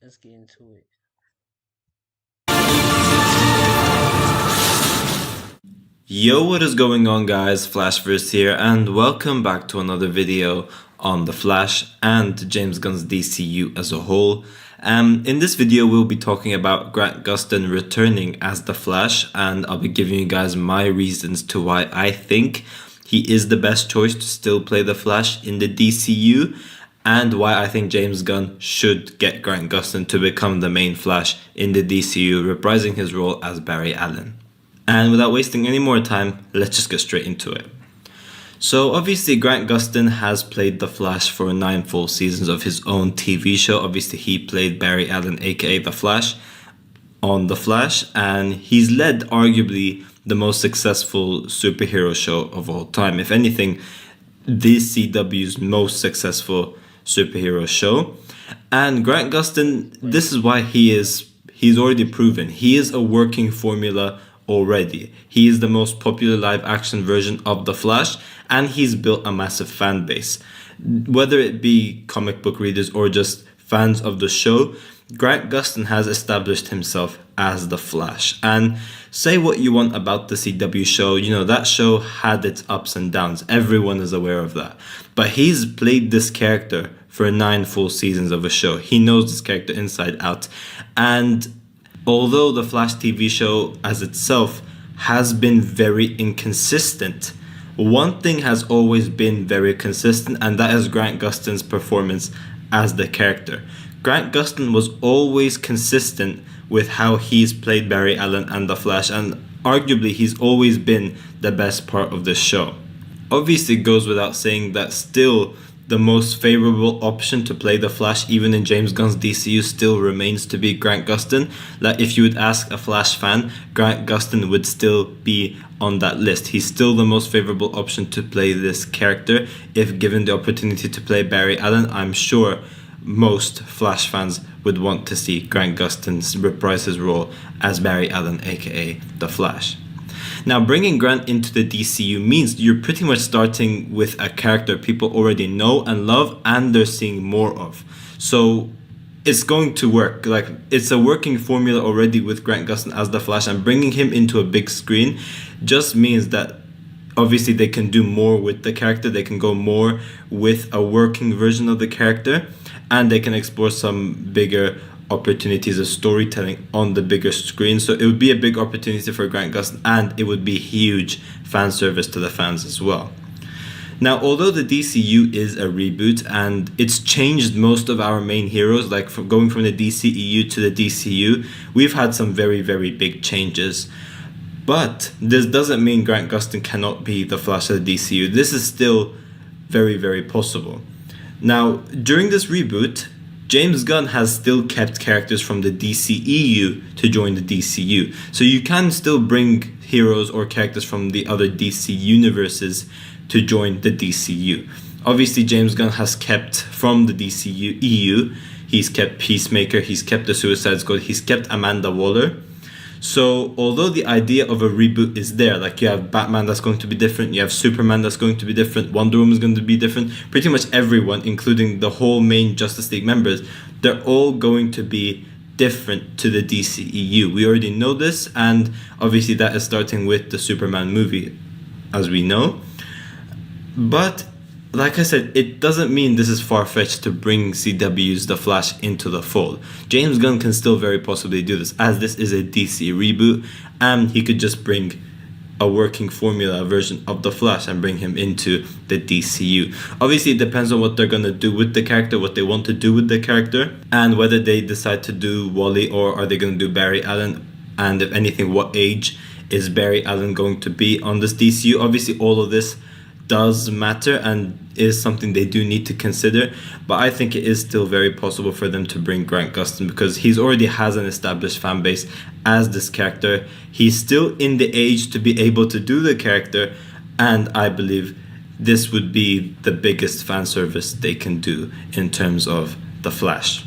Let's get into it. Yo, what is going on, guys? Flashverse here, and welcome back to another video on The Flash and James Gunn's DCU as a whole. In this video, we'll be talking about Grant Gustin returning as The Flash, and I'll be giving you guys my reasons to why I think he is the best choice to still play The Flash in the DCU, and why I think James Gunn should get Grant Gustin to become the main Flash in the DCU, reprising his role as Barry Allen. And without wasting any more time, let's just get straight into it. So obviously Grant Gustin has played The Flash for 9 full seasons of his own TV show. Obviously he played Barry Allen, aka The Flash, on The Flash, and he's led arguably the most successful superhero show of all time. If anything, DCW's most successful superhero show. And Grant Gustin, this is why he's already proven. He is a working formula already. He is the most popular live action version of The Flash, and he's built a massive fan base. Whether it be comic book readers or just fans of the show, Grant Gustin has established himself as The Flash. And say what you want about the CW show, that show had its ups and downs. Everyone is aware of that. But he's played this character for 9 full seasons of a show. He knows this character inside out. And although the Flash TV show as itself has been very inconsistent, one thing has always been very consistent, and that is Grant Gustin's performance as the character. Grant Gustin was always consistent with how he's played Barry Allen and the Flash, and arguably he's always been the best part of the show. Obviously it goes without saying that still the most favorable option to play the Flash, even in James Gunn's DCU, still remains to be Grant Gustin. Like, if you would ask a Flash fan, Grant Gustin would still be on that list. He's still the most favorable option to play this character. If given the opportunity to play Barry Allen, I'm sure most Flash fans would want to see Grant Gustin reprise his role as Barry Allen, aka The Flash. Now, bringing Grant into the DCU means you're pretty much starting with a character people already know and love, and they're seeing more of. So it's going to work. Like, it's a working formula already with Grant Gustin as the Flash, and bringing him into a big screen just means that obviously they can do more with the character. They can go more with a working version of the character, and they can explore some bigger opportunities of storytelling on the bigger screen. So it would be a big opportunity for Grant Gustin, and it would be huge fan service to the fans as well. Now, although the DCU is a reboot and it's changed most of our main heroes, like from going from the DCEU to the DCU, we've had some very, very big changes. But this doesn't mean Grant Gustin cannot be the Flash of the DCU. This is still very, very possible. Now, during this reboot, James Gunn has still kept characters from the DCEU to join the DCU. So you can still bring heroes or characters from the other DC universes to join the DCU. Obviously, James Gunn has kept from the DCEU, he's kept Peacemaker, he's kept the Suicide Squad, he's kept Amanda Waller. So although the idea of a reboot is there, like you have Batman that's going to be different, you have Superman that's going to be different, Wonder Woman is going to be different, pretty much everyone, including the whole main Justice League members, they're all going to be different to the DCEU. We already know this, and obviously that is starting with the Superman movie, as we know. But like I said, it doesn't mean this is far-fetched to bring CW's The Flash into the fold. James Gunn can still very possibly do this, as this is a DC reboot, and he could just bring a working formula version of The Flash and bring him into the DCU. Obviously, it depends on what they're going to do with the character, what they want to do with the character, and whether they decide to do Wally or are they going to do Barry Allen, and if anything, what age is Barry Allen going to be on this DCU. Obviously, all of this does matter and is something they do need to consider, but I think it is still very possible for them to bring Grant Gustin because he's already has an established fan base as this character. He's still in the age to be able to do the character, and I believe this would be the biggest fan service they can do in terms of The Flash.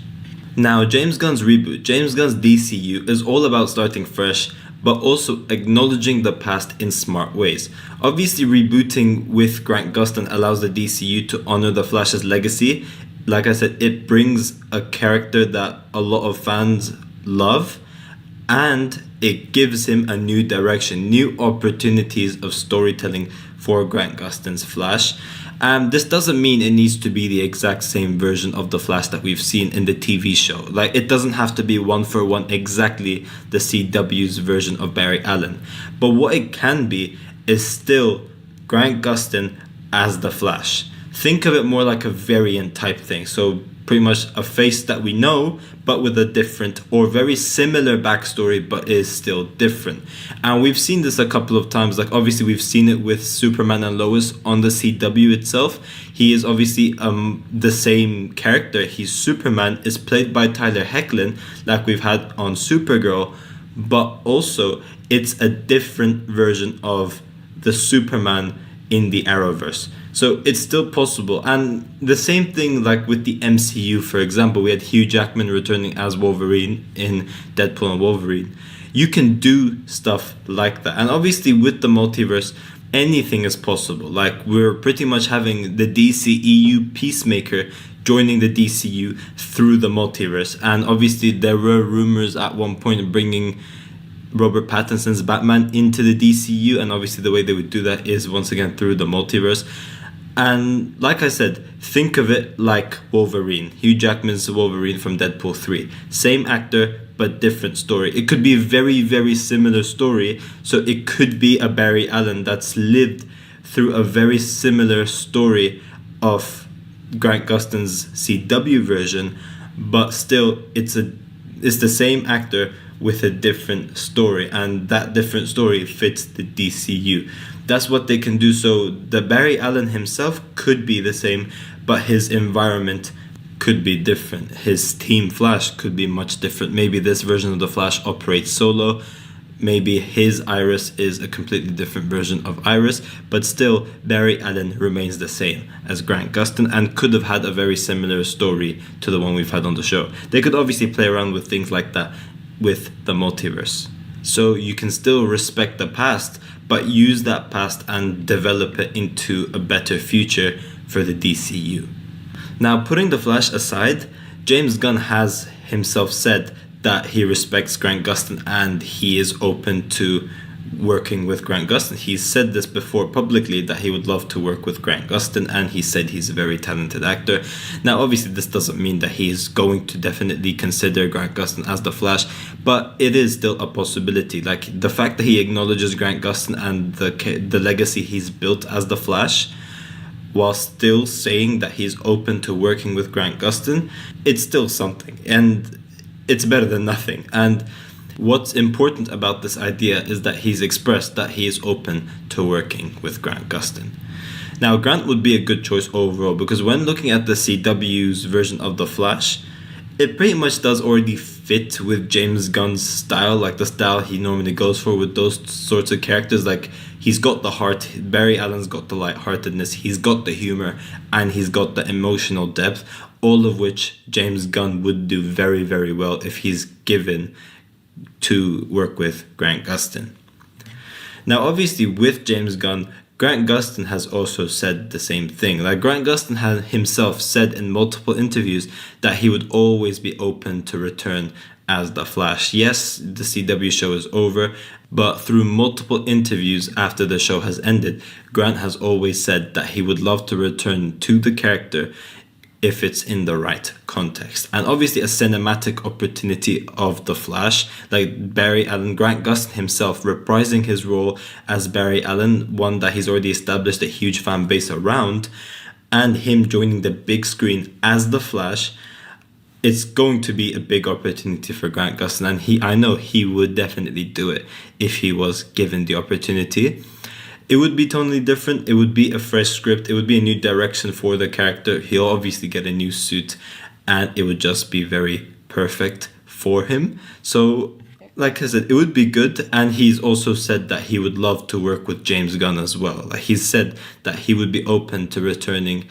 Now, James Gunn's reboot, James Gunn's DCU, is all about starting fresh, but also acknowledging the past in smart ways. Obviously, rebooting with Grant Gustin allows the DCU to honor the Flash's legacy, like I said, it brings a character that a lot of fans love, and it gives him a new direction, new opportunities of storytelling for Grant Gustin's Flash. This doesn't mean it needs to be the exact same version of the Flash that we've seen in the TV show. Like, it doesn't have to be one for one exactly the CW's version of Barry Allen. But what it can be is still Grant Gustin as the Flash. Think of it more like a variant type thing. So pretty much a face that we know, but with a different or very similar backstory, but is still different. And we've seen this a couple of times. Like, obviously we've seen it with Superman and Lois on the CW itself. He is obviously the same character. He's Superman, is played by Tyler Hoechlin, like we've had on Supergirl, but also it's a different version of the Superman in the Arrowverse. So it's still possible. And the same thing like with the MCU, for example, we had Hugh Jackman returning as Wolverine in Deadpool and Wolverine. You can do stuff like that. And obviously with the multiverse, anything is possible. Like, we're pretty much having the DCEU Peacemaker joining the DCU through the multiverse. And obviously there were rumors at one point of bringing Robert Pattinson's Batman into the DCU, and obviously the way they would do that is once again through the multiverse. And like I said, think of it like Wolverine. Hugh Jackman's Wolverine from Deadpool 3. Same actor, but different story. It could be a very, very similar story. So it could be a Barry Allen that's lived through a very similar story of Grant Gustin's CW version, but still it's the same actor with a different story, and that different story fits the DCU. That's what they can do. So the Barry Allen himself could be the same, but his environment could be different. His team Flash could be much different. Maybe this version of the Flash operates solo. Maybe his Iris is a completely different version of Iris, but still Barry Allen remains the same as Grant Gustin and could have had a very similar story to the one we've had on the show. They could obviously play around with things like that with the multiverse. So you can still respect the past, but use that past and develop it into a better future for the DCU. Now, putting the Flash aside, James Gunn has himself said that he respects Grant Gustin and he is open to working with Grant Gustin. He's said this before publicly, that he would love to work with Grant Gustin, and he said he's a very talented actor. Now, obviously, this doesn't mean that he is going to definitely consider Grant Gustin as the Flash, but it is still a possibility. Like, the fact that he acknowledges Grant Gustin and the legacy he's built as the Flash, while still saying that he's open to working with Grant Gustin, it's still something, and it's better than nothing. And what's important about this idea is that he's expressed that he is open to working with Grant Gustin. Now, Grant would be a good choice overall, because when looking at the CW's version of The Flash, it pretty much does already fit with James Gunn's style, like the style he normally goes for with those sorts of characters. Like, he's got the heart, Barry Allen's got the lightheartedness, he's got the humor, and he's got the emotional depth, all of which James Gunn would do very, very well if he's given to work with Grant Gustin. Now, obviously, with James Gunn, Grant Gustin has also said the same thing. Like, Grant Gustin had himself said in multiple interviews that he would always be open to return as the Flash. Yes, the CW show is over, but through multiple interviews after the show has ended, Grant has always said that he would love to return to the character if it's in the right context. And obviously a cinematic opportunity of The Flash, like Barry Allen, Grant Gustin himself reprising his role as Barry Allen, one that he's already established a huge fan base around, and him joining the big screen as The Flash, it's going to be a big opportunity for Grant Gustin, and I know he would definitely do it if he was given the opportunity. It would be totally different. It would be a fresh script. It would be a new direction for the character. He'll obviously get a new suit, and it would just be very perfect for him. So, like I said, it would be good. And he's also said that he would love to work with James Gunn as well. Like, he's said that he would be open to returning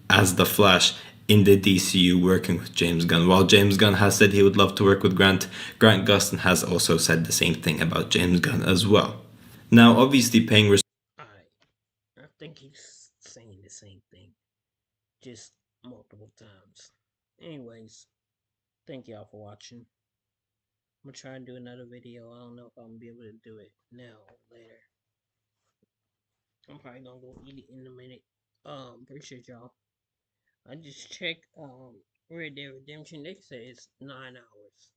as the Flash in the DCU working with James Gunn. While James Gunn has said he would love to work with Grant Gustin has also said the same thing about James Gunn as well. Now, obviously, paying I think he's saying the same thing. Just multiple times. Anyways, thank y'all for watching. I'm gonna try and do another video. I don't know if I'm gonna be able to do it now or later. I'm probably gonna go eat it in a minute. Appreciate y'all. I just checked Red Dead Redemption. They say it's 9 hours.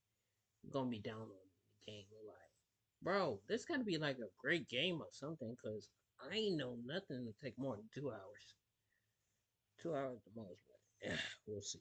I'm gonna be downloading the game. Like, bro, this gotta be like a great game or something, cause I ain't know nothing to take more than 2 hours. 2 hours at the most, but yeah, we'll see.